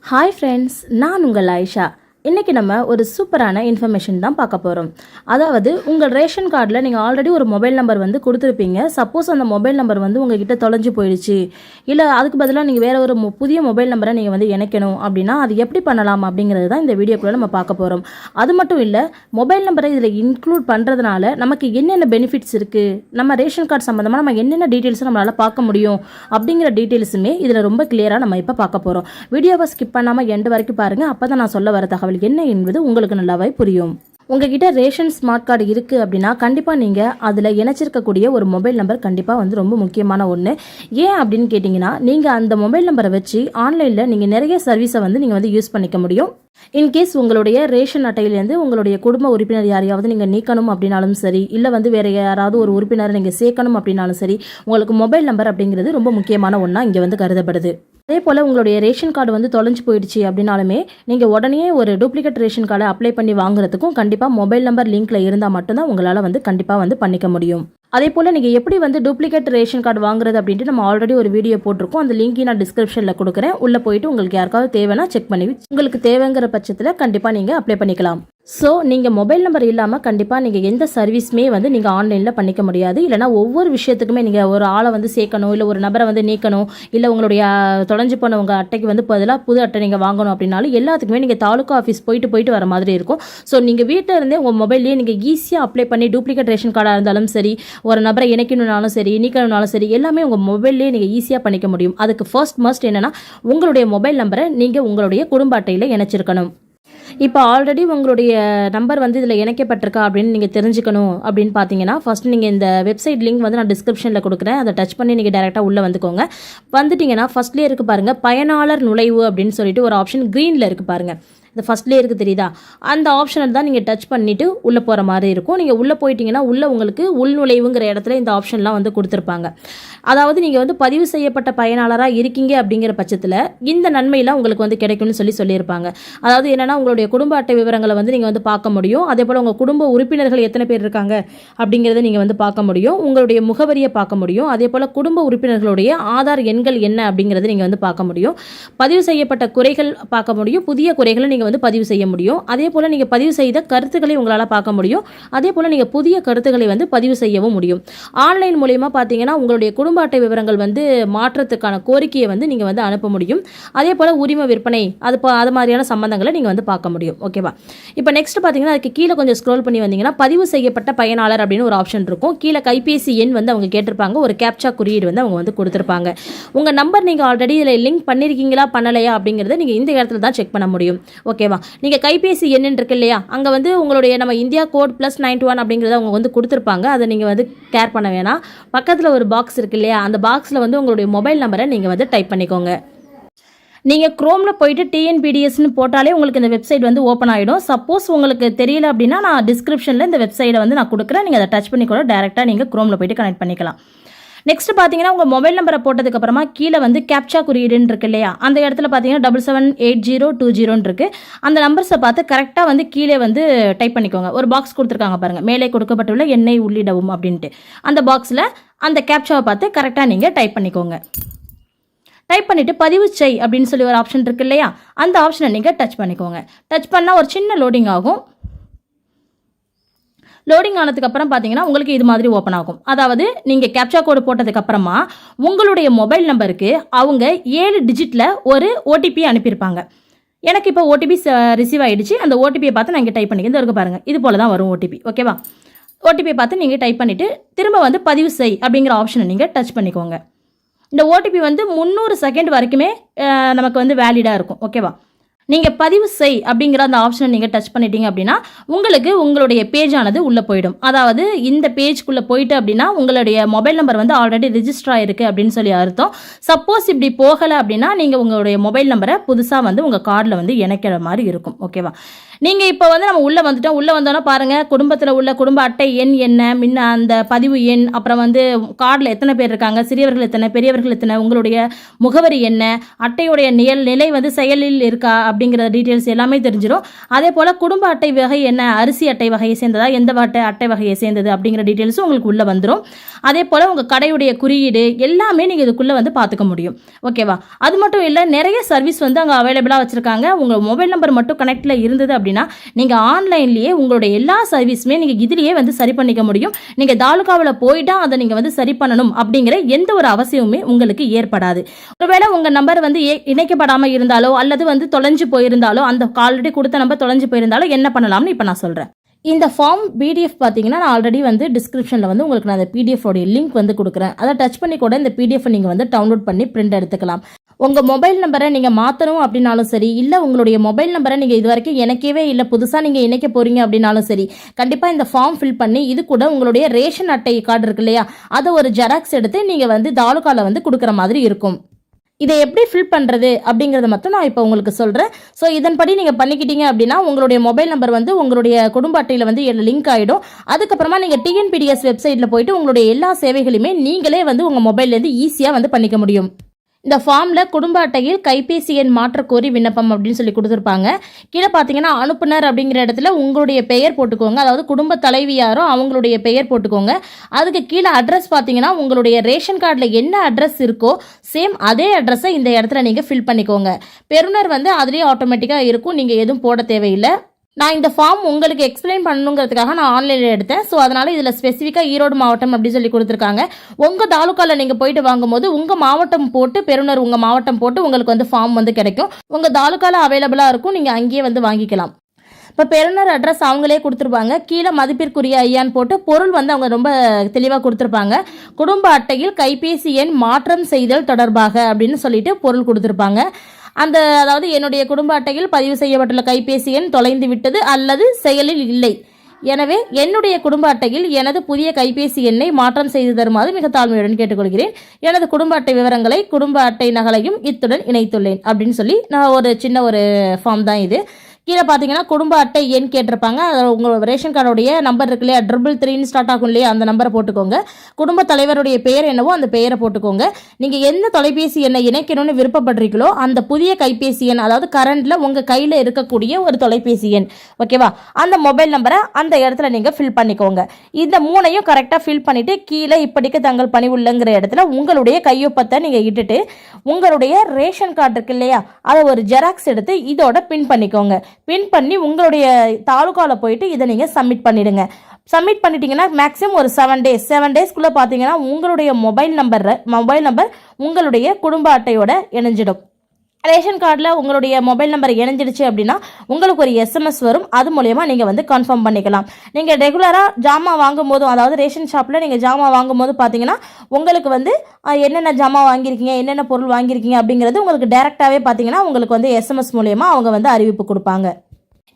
Hi friends, நான் உங்கள் ஆயிஷா. இன்றைக்கி நம்ம ஒரு சூப்பரான இன்ஃபர்மேஷன் தான் பார்க்க போகிறோம். அதாவது உங்கள் ரேஷன் கார்டில் நீங்கள் ஆல்ரெடி ஒரு மொபைல் நம்பர் வந்து கொடுத்துருப்பீங்க. சப்போஸ் அந்த மொபைல் நம்பர் வந்து உங்ககிட்ட தொலைஞ்சு போயிடுச்சு, இல்லை அதுக்கு பதிலாக நீங்கள் வேறு ஒரு புதிய மொபைல் நம்பரை நீங்கள் வந்து இணைக்கணும் அப்படின்னா அது எப்படி பண்ணலாம் அப்படிங்கிறது தான் இந்த வீடியோக்குள்ளே நம்ம பார்க்க போகிறோம். அது மட்டும் இல்லை, மொபைல் நம்பரை இதில் இன்க்ளூட் பண்ணுறதுனால நமக்கு என்னென்ன பெனிஃபிட்ஸ் இருக்குது, நம்ம ரேஷன் கார்டு சம்மந்தமாக நம்ம என்னென்ன டீட்டெயில்ஸை நம்மளால் பார்க்க முடியும் அப்படிங்கிற டீட்டெயில்ஸுமே இதில் ரொம்ப கிளியராக நம்ம இப்போ பார்க்க போகிறோம். வீடியோவை ஸ்கிப் பண்ணாமல் எண்டு வரைக்கும் பாருங்கள். அப்போ தான் நான் சொல்ல வர தகவல் என்ன என்பது உங்களுக்கு நல்லாவே புரியும். உங்ககிட்ட ரேஷன் ஸ்மார்ட் கார்டு இருக்குது அப்படின்னா கண்டிப்பாக நீங்கள் அதில் இணைச்சிருக்கக்கூடிய ஒரு மொபைல் நம்பர் கண்டிப்பாக வந்து ரொம்ப முக்கியமான ஒன்று. ஏன் அப்படின்னு கேட்டிங்கன்னா, நீங்கள் அந்த மொபைல் நம்பரை வச்சு ஆன்லைனில் நீங்கள் நிறைய சர்வீஸை வந்து நீங்கள் வந்து யூஸ் பண்ணிக்க முடியும். இன்கேஸ் உங்களுடைய ரேஷன் அட்டையிலேருந்து உங்களுடைய குடும்ப உறுப்பினர் யாரையாவது நீங்கள் நீக்கணும் அப்படின்னாலும் சரி, இல்லை வந்து வேறு யாராவது ஒரு உறுப்பினரை நீங்கள் சேர்க்கணும் அப்படின்னாலும் சரி, உங்களுக்கு மொபைல் நம்பர் அப்படிங்கிறது ரொம்ப முக்கியமான ஒன்றா இங்கே வந்து கருதப்படுது. அதே போல் உங்களுடைய ரேஷன் கார்டு வந்து தொலைஞ்சு போயிடுச்சு அப்படின்னாலுமே நீங்கள் உடனே ஒரு டூப்ளிகேட் ரேஷன் கார்டை அப்ளை பண்ணி வாங்குறதுக்கும் கண்டிப்பாக மொபைல் நம்பர் லிங்க்ல இருந்தால் மட்டும்தான் உங்களால் வந்து கண்டிப்பாக வந்து பண்ணிக்க முடியும். அதே போல் நீங்கள் எப்படி வந்து டூப்ளிகேட் ரேஷன் கார்டு வாங்குறது அப்படின்ட்டு நம்ம ஆல்ரெடி ஒரு வீடியோ போட்டிருக்கோம். அந்த லிங்க் நான் டிஸ்கிரிப்ஷனில் கொடுக்குறேன். உள்ளே போயிட்டு உங்களுக்கு யாருக்காவது தேவைன்னா செக் பண்ணி உங்களுக்கு தேவைங்கிற பட்சத்தில் கண்டிப்பாக நீங்கள் அப்ளை பண்ணிக்கலாம். ஸோ நீங்கள் மொபைல் நம்பர் இல்லாமல் கண்டிப்பாக நீங்கள் எந்த சர்வீஸுமே வந்து நீங்கள் ஆன்லைனில் பண்ணிக்க முடியாது. இல்லைனா ஒவ்வொரு விஷயத்துக்குமே நீங்கள் ஒரு ஆளை வந்து சேர்க்கணும், இல்லை ஒரு நபரை வந்து நீக்கணும், இல்லை உங்களுடைய தொலைஞ்சு போன உங்கள் அட்டைக்கு வந்து பதிலாக புது அட்டை நீங்கள் வாங்கணும் அப்படின்னாலும் எல்லாத்துக்குமே நீங்கள் தாலுக்கா ஆஃபீஸ் போயிட்டு வர மாதிரி இருக்கும். ஸோ நீங்கள் வீட்டில் இருந்தே உங்கள் மொபைல்லேயே நீங்கள் ஈஸியாக அப்ளை பண்ணி டூப்ளிகேட் ரேஷன் கார்டாக இருந்தாலும் சரி, ஒரு நபரை இணைக்கணும்னாலும் சரி, நீக்கணும்னாலும் சரி, எல்லாமே உங்கள் மொபைல்லேயே நீங்கள் ஈஸியாக பண்ணிக்க முடியும். அதுக்கு மஸ்ட் என்னென்னா, உங்களுடைய மொபைல் நம்பரை நீங்கள் உங்களுடைய குடும்ப அட்டையில் இணைச்சிருக்கணும். இப்போ ஆல்ரெடி உங்களுடைய நம்பர் வந்து இதில் இணைக்கப்பட்டிருக்கா அப்படின்னு நீங்கள் தெரிஞ்சுக்கணும் அப்படின்னு பார்த்தீங்கன்னா, ஃபஸ்ட் நீங்கள் இந்த வெப்சைட் லிங்க் வந்து நான் டிஸ்கிரிப்ஷனில் கொடுக்குறேன். அதை டச் பண்ணி நீங்கள் டேரெக்டாக உள்ளே வந்துக்கோங்க. வந்துட்டிங்கன்னா ஃபஸ்ட்லேயே இருக்குது பாருங்கள், பயனாளர் நுழைவு அப்படின்னு சொல்லிட்டு ஒரு ஆப்ஷன் க்ரீனில் இருக்குது பாருங்கள். இந்த ஃபஸ்ட்லேயே இருக்குது தெரியுதா? அந்த ஆப்ஷனை தான் நீங்கள் டச் பண்ணிவிட்டு உள்ளே போகிற மாதிரி இருக்கும். நீங்கள் உள்ளே போயிட்டீங்கன்னா உள்ளே உங்களுக்கு உள்நுழைவுங்கிற இடத்துல இந்த ஆப்ஷன்லாம் வந்து கொடுத்துருப்பாங்க. அதாவது நீங்கள் வந்து பதிவு செய்யப்பட்ட பயனாளராக இருக்கீங்க அப்படிங்கிற பட்சத்தில் இந்த நன்மையெல்லாம் உங்களுக்கு வந்து கிடைக்கும்னு சொல்லியிருப்பாங்க. அதாவது என்னென்னா, உங்களுடைய குடும்ப அட்டை விவரங்களை வந்து நீங்கள் வந்து பார்க்க முடியும். அதே போல் உங்கள் குடும்ப உறுப்பினர்கள் எத்தனை பேர் இருக்காங்க அப்படிங்கிறத நீங்கள் வந்து பார்க்க முடியும். உங்களுடைய முகவரியை பார்க்க முடியும். அதே போல் குடும்ப உறுப்பினர்களுடைய ஆதார் எண்கள் என்ன அப்படிங்கிறத நீங்கள் வந்து பார்க்க முடியும். பதிவு செய்யப்பட்ட குறைகள் பார்க்க முடியும். புதிய குறைகளை நீங்கள் வந்து பதிவு செய்ய முடியும். அதே போல் நீங்கள் பதிவு செய்த கருத்துக்களை உங்களால் பார்க்க முடியும். அதே போல் நீங்கள் புதிய கருத்துக்களை வந்து பதிவு செய்யவும் முடியும். ஆன்லைன் மூலமா பார்த்தீங்கன்னா உங்களுடைய குடும்ப அட்டை விவரங்கள் வந்து மாற்றத்துக்கான கோரிக்கையை வந்து நீங்கள் வந்து அனுப்ப முடியும். அதே போல் உரிமை விற்பனை அது மாதிரியான சம்பந்தங்களை நீங்கள் வந்து பார்க்க முடியும். ஓகேவா? இப்போ நெக்ஸ்ட் பார்த்தீங்கன்னா, அதுக்கு கீழே கொஞ்சம் ஸ்க்ரோல் பண்ணி வந்தீங்கன்னா பதிவு செய்யப்பட்ட பயனாளர் அப்படின்னு ஒரு ஆப்ஷன் இருக்கும். கீழே கைபேசி எண் வந்து அவங்க கேட்டிருப்பாங்க. ஒரு கேப்சா குறியீடு வந்து அவங்க வந்து கொடுத்துருப்பாங்க. உங்கள் நம்பர் நீங்கள் ஆல்ரெடி இதில் லிங்க் பண்ணியிருக்கீங்களா பண்ணலையா அப்படிங்கிறத நீங்கள் இந்த இடத்துல தான் செக் பண்ண முடியும். ஓகேவா? நீங்கள் கைபேசி எண் இருக்கு இல்லையா, அங்கே வந்து உங்களுடைய நம்ம இந்தியா கோட் +91 அப்படிங்கிறத அவங்க வந்து கொடுத்துருப்பாங்க. அதை நீங்கள் வந்து கேர் பண்ண வேணாம். பக்கத்தில் ஒரு பாக்ஸ் இருக்கு இல்லையா, அந்த பாக்ஸில் வந்து உங்களுடைய மொபைல் நம்பரை நீங்கள் வந்து டைப் பண்ணிக்கோங்க. நீங்கள் க்ரோமில் போயிட்டு டிஎன்பிடிஎஸ்னு போட்டாலே உங்களுக்கு இந்த வெப்சைட் வந்து ஓப்பன் ஆகிடும். சப்போஸ் உங்களுக்கு தெரியல அப்படின்னா நான் டிஸ்கிரிப்ஷனில் இந்த வெப்சைட்டை வந்து நான் கொடுக்குறேன். நீங்கள் அதை டச் பண்ணி கூட டேரெக்டாக நீங்கள் க்ரோமில் போயிட்டு கனெக்ட் பண்ணிக்கலாம். நெக்ஸ்ட் பார்த்தீங்கன்னா, உங்கள் மொபைல் நம்பரை போட்டதுக்கப்புறமா கீழே வந்து கேப்சா குறியீடுன்னு இருக்கு இல்லையா, அந்த இடத்துல பார்த்தீங்கன்னா 778020 இருக்குது. அந்த நம்பர்ஸை பார்த்து கரெக்டாக வந்து கீழே வந்து டைப் பண்ணிக்கோங்க. ஒரு பாக்ஸ் கொடுத்துருக்காங்க பாருங்கள், மேலே கொடுக்கப்பட்டுள்ள எண்ணெய் உள்ளிடவும் அப்படின்ட்டு. அந்த பாக்ஸில் அந்த கேப்சாவை பார்த்து கரெக்டாக நீங்கள் டைப் பண்ணிக்கோங்க. டைப் பண்ணிவிட்டு பதிவு செய் அப்படின்னு சொல்லி ஒரு ஆப்ஷன் இருக்கு இல்லையா, அந்த ஆப்ஷனை நீங்கள் டச் பண்ணிக்கோங்க. டச் பண்ணால் ஒரு சின்ன லோடிங் ஆகும். லோடிங் ஆனதுக்கு அப்புறம் பார்த்தீங்கன்னா உங்களுக்கு இது மாதிரி ஓப்பன் ஆகும். அதாவது நீங்கள் கேப்சா கோடு போட்டதுக்கு அப்புறமா உங்களுடைய மொபைல் நம்பருக்கு அவங்க 7 டிஜிட்டில் ஒரு ஓடிபி அனுப்பியிருப்பாங்க. எனக்கு இப்போ ஓடிபி ரிசீவ் ஆகிடுச்சு. அந்த ஓடிபியை பார்த்து நான் இங்கே டைப் பண்ணிக்கிறேன். இருக்கு பாருங்கள், இது போல தான் வரும் ஓடிபி. ஓகேவா? ஓடிபியை பார்த்து நீங்கள் டைப் பண்ணிவிட்டு திரும்ப வந்து பதிவு செய் அப்படிங்கிற ஆப்ஷனை நீங்கள் டச் பண்ணிக்கோங்க. இந்த ஓடிபி வந்து 300 செகண்ட் வரைக்குமே நமக்கு வந்து வேலிடாக இருக்கும். ஓகேவா? நீங்கள் பதிவு செய் அப்படிங்கிற அந்த ஆப்ஷனை நீங்கள் டச் பண்ணிட்டீங்க அப்படின்னா உங்களுக்கு உங்களுடைய பேஜானது உள்ளே போயிடும். அதாவது இந்த பேஜ்க்குள்ளே போயிட்டு அப்படின்னா உங்களுடைய மொபைல் நம்பர் வந்து ஆல்ரெடி ரிஜிஸ்டர் ஆகிருக்கு அப்படின்னு சொல்லி அர்த்தம். சப்போஸ் இப்படி போகலை அப்படின்னா நீங்கள் உங்களுடைய மொபைல் நம்பரை புதுசாக வந்து உங்கள் கார்டில் வந்து இணைக்கிற மாதிரி இருக்கும். ஓகேவா? நீங்கள் இப்போ வந்து நம்ம உள்ளே வந்துட்டோம். உள்ளே வந்தோன்னா பாருங்கள், குடும்பத்தில் உள்ள குடும்ப அட்டை எண் என்ன, முன்ன அந்த பதிவு எண், அப்புறம் வந்து கார்டில் எத்தனை பேர் இருக்காங்க, சிறியவர்கள் எத்தனை, பெரியவர்கள் எத்தனை, உங்களுடைய முகவரி என்ன, அட்டையுடைய நிலை வந்து செயலில் இருக்கா அப்படிங்கிற டீட்டெயில்ஸ் எல்லாமே தெரிஞ்சிடும். அதே போல் குடும்ப அட்டை வகை என்ன, அரிசி அட்டை வகையை சேர்ந்ததா, எந்த அட்டை வகையை சேர்ந்தது அப்படிங்கிற டீட்டெயில்ஸும் உங்களுக்கு உள்ளே வந்துடும். அதே போல் உங்கள் கடையுடைய குறியீடு எல்லாமே நீங்கள் இதுக்குள்ளே வந்து பார்த்துக்க முடியும். ஓகேவா? அது மட்டும் இல்லை, நிறைய சர்வீஸ் வந்து அங்கே அவைலபிளாக வச்சுருக்காங்க. உங்கள் மொபைல் நம்பர் மட்டும் கனெக்டில் இருந்தது அப்படின்னா நீங்கள் ஆன்லைன்லேயே உங்களுடைய எல்லா சர்வீஸுமே நீங்கள் இதுலேயே வந்து சரி பண்ணிக்க முடியும். நீங்கள் தாலுகாவில் போயிட்டா அதை நீங்கள் வந்து சரி பண்ணணும் அப்படிங்கிற எந்த ஒரு அவசியமுமே உங்களுக்கு ஏற்படாது. ஒருவேளை உங்கள் நம்பர் வந்து இணைக்கப்படாமல் இருந்தாலோ அல்லது வந்து தொலைஞ்சு போயிருந்தாலோ, அந்த ஆல்ரெடி கொடுத்த நம்பர் தொலைஞ்சு போயிருந்தாலோ என்ன பண்ணலாம்னு இப்போ நான் சொல்கிறேன். இந்த ஃபார்ம் பிடிஎஃப் பார்த்தீங்கன்னா நான் ஆல்ரெடி வந்து டிஸ்கிரிப்ஷனில் வந்து உங்களுக்கு நான் அந்த பிடிஎஃபோடைய லிங்க் வந்து கொடுக்குறேன். அதை டச் பண்ணி கூட இந்த பிடிஎஃப் நீங்கள் வந்து டவுன்லோட் பண்ணி பிரிண்ட் எடுத்துக்கலாம். உங்கள் மொபைல் நம்பரை நீங்கள் மாற்றணும் அப்படின்னாலும் சரி, இல்லை உங்களுடைய மொபைல் நம்பரை நீங்கள் இது வரைக்கும் இணைக்கவே இல்லை, புதுசாக நீங்கள் இணைக்க போகிறீங்க அப்படின்னாலும் சரி, கண்டிப்பாக இந்த ஃபார்ம் ஃபில் பண்ணி இது கூட உங்களுடைய ரேஷன் அட்டை கார்டு இருக்கு இல்லையா, அதை ஒரு ஜெராக்ஸ் எடுத்து நீங்கள் வந்து தாலுகாவில் வந்து கொடுக்குற மாதிரி இருக்கும். இதை எப்படி ஃபில் பண்ணுறது அப்படிங்கிறத மட்டும் நான் இப்போ உங்களுக்கு சொல்கிறேன். ஸோ இதன்படி நீங்கள் பண்ணிக்கிட்டீங்க அப்படின்னா உங்களுடைய மொபைல் நம்பர் வந்து உங்களுடைய குடும்ப அட்டையில் வந்து லிங்க் ஆகிடும். அதுக்கப்புறமா நீங்கள் டிஎன்பிடிஎஸ் வெப்சைட்டில் போயிட்டு உங்களுடைய எல்லா சேவைகளையுமே நீங்களே வந்து உங்கள் மொபைல்லேருந்து ஈஸியாக வந்து பண்ணிக்க முடியும். இந்த ஃபார்மில் குடும்ப அட்டையில் கைபேசி எண் மாற்றக்கோரி விண்ணப்பம் அப்படின்னு சொல்லி கொடுத்துருப்பாங்க. கீழே பார்த்தீங்கன்னா அனுப்புனர் அப்படிங்கிற இடத்துல உங்களுடைய பெயர் போட்டுக்கோங்க. அதாவது குடும்ப தலைவி யாரோ அவங்களுடைய பெயர் போட்டுக்கோங்க. அதுக்கு கீழே அட்ரஸ் பார்த்தீங்கன்னா உங்களுடைய ரேஷன் கார்டில் என்ன அட்ரஸ் இருக்கோ சேம் அதே அட்ரஸை இந்த இடத்துல நீங்கள் ஃபில் பண்ணிக்கோங்க. பெறுநர் வந்து அதுலேயே ஆட்டோமேட்டிக்காக இருக்கும், நீங்கள் எதுவும் போட தேவையில்லை. நான் இந்த ஃபார்ம் உங்களுக்கு எக்ஸ்பிளைன் பண்ணணுங்கிறதுக்காக நான் ஆன்லைனில் எடுத்தேன். ஸோ அதனால் இதில் ஸ்பெசிஃபிக்காக ஈரோடு மாவட்டம் அப்படின்னு சொல்லி கொடுத்துருக்காங்க. உங்கள் தாலுக்காவில் நீங்கள் போயிட்டு வாங்கும்போது உங்கள் மாவட்டம் போட்டு, பெறுநர் உங்கள் மாவட்டம் போட்டு உங்களுக்கு வந்து ஃபார்ம் வந்து கிடைக்கும். உங்கள் தாலுக்காவில் அவைலபிளாக இருக்கும், நீங்கள் அங்கேயே வந்து வாங்கிக்கலாம். இப்போ பெறுநர் அட்ரஸ் அவங்களே கொடுத்துருப்பாங்க. கீழே மதிப்பிற்குரிய ஐயான்னு போட்டு பொருள் வந்து அவங்க ரொம்ப தெளிவாக கொடுத்துருப்பாங்க. குடும்ப அட்டையில் கைபேசி எண் மாற்றம் செய்தல் தொடர்பாக அப்படின்னு சொல்லிட்டு பொருள் கொடுத்துருப்பாங்க. அதாவது என்னுடைய குடும்ப அட்டையில் பதிவு செய்யப்பட்டுள்ள கைபேசி எண் தொலைந்து விட்டது அல்லது செயலில் இல்லை. எனவே என்னுடைய குடும்ப அட்டையில் எனது புதிய கைபேசி எண்ணை மாற்றம் செய்து தருமாறு மிக தாழ்மையுடன் கேட்டுக்கொள்கிறேன். எனது குடும்ப அட்டை விவரங்களை, குடும்ப அட்டை நகலையும் இத்துடன் இணைத்துள்ளேன் அப்படின்னு சொல்லி நான் ஒரு சின்ன ஒரு ஃபார்ம் தான் இது. கீழே பார்த்தீங்கன்னா குடும்ப அட்டை எண் கேட்டிருப்பாங்க. உங்கள் ரேஷன் கார்டுடைய நம்பர் இருக்கு இல்லையா, 333 ஸ்டார்ட் ஆகும் இல்லையா, அந்த நம்பரை போட்டுக்கோங்க. குடும்ப தலைவருடைய பெயர் என்னவோ அந்த பெயரை போட்டுக்கோங்க. நீங்கள் எந்த தொலைபேசி எண்ணை இணைக்கணும்னு விருப்பப்படுறீங்களோ அந்த புதிய கைபேசி எண், அதாவது கரண்டில் உங்கள் கையில் இருக்கக்கூடிய ஒரு தொலைபேசி எண், ஓகேவா, அந்த மொபைல் நம்பரை அந்த இடத்துல நீங்கள் ஃபில் பண்ணிக்கோங்க. இந்த மூணையும் கரெக்டாக ஃபில் பண்ணிவிட்டு கீழே இப்படிக்கு தங்கள் பணி உள்ளங்கிற இடத்துல உங்களுடைய கையொப்பத்தை நீங்கள் இட்டுட்டு உங்களுடைய ரேஷன் கார்டு இருக்கு இல்லையா, அதை ஒரு ஜெராக்ஸ் எடுத்து இதோட பின் பண்ணிக்கோங்க. பின் பண்ணி உங்களுடைய தாலுகாவில் போயிட்டு இதை நீங்கள் சப்மிட் பண்ணிடுங்க. சப்மிட் பண்ணிட்டீங்கன்னா மேக்ஸிமம் ஒரு 7 டேஸ்க்குள்ளே பார்த்தீங்கன்னா உங்களுடைய மொபைல் நம்பர் உங்களுடைய குடும்ப அட்டையோட இணைஞ்சிடும். ரேஷன் கார்டில் உங்களுடைய மொபைல் நம்பர் இணைஞ்சிடுச்சு அப்படின்னா உங்களுக்கு ஒரு SMS வரும். அது மூலயமா நீங்கள் வந்து கன்ஃபார்ம் பண்ணிக்கலாம். நீங்கள் ரெகுலராக ஜாமான் வாங்கும் போதும், அதாவது ரேஷன் ஷாப்பில் நீங்கள் ஜாமான் வாங்கும் போது பார்த்தீங்கன்னா உங்களுக்கு வந்து என்னென்ன ஜாமான் வாங்கியிருக்கீங்க, என்னென்ன பொருள் வாங்கியிருக்கீங்க அப்படிங்கிறது உங்களுக்கு டேரெக்டாகவே பார்த்தீங்கன்னா உங்களுக்கு வந்து SMS மூலயமா அவங்க வந்து அறிவிப்பு கொடுப்பாங்க.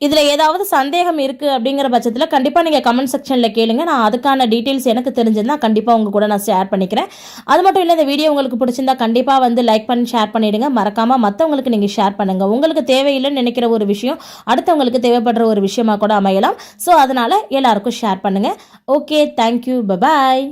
இதில் ஏதாவது சந்தேகம் இருக்குது அப்படிங்கிற பட்சத்தில் கண்டிப்பாக நீங்கள் கமெண்ட் செக்ஷனில் கேளுங்க. நான் அதுக்கான டீட்டெயில்ஸ் எனக்கு தெரிஞ்சதுன்னா கண்டிப்பாக உங்கள் கூட நான் ஷேர் பண்ணிக்கிறேன். அது மட்டும் இல்லை, இந்த வீடியோ உங்களுக்கு பிடிச்சிருந்தா கண்டிப்பாக வந்து லைக் பண்ணி ஷேர் பண்ணிவிடுங்க. மறக்காமல் மற்றவங்களுக்கு நீங்கள் ஷேர் பண்ணுங்கள். உங்களுக்கு தேவையில்லைன்னு நினைக்கிற ஒரு விஷயம் அடுத்தவங்களுக்கு தேவைப்படுற ஒரு விஷயமாக கூட அமையலாம். ஸோ அதனால் எல்லாருக்கும் ஷேர் பண்ணுங்கள். Okay, thank you, bye bye.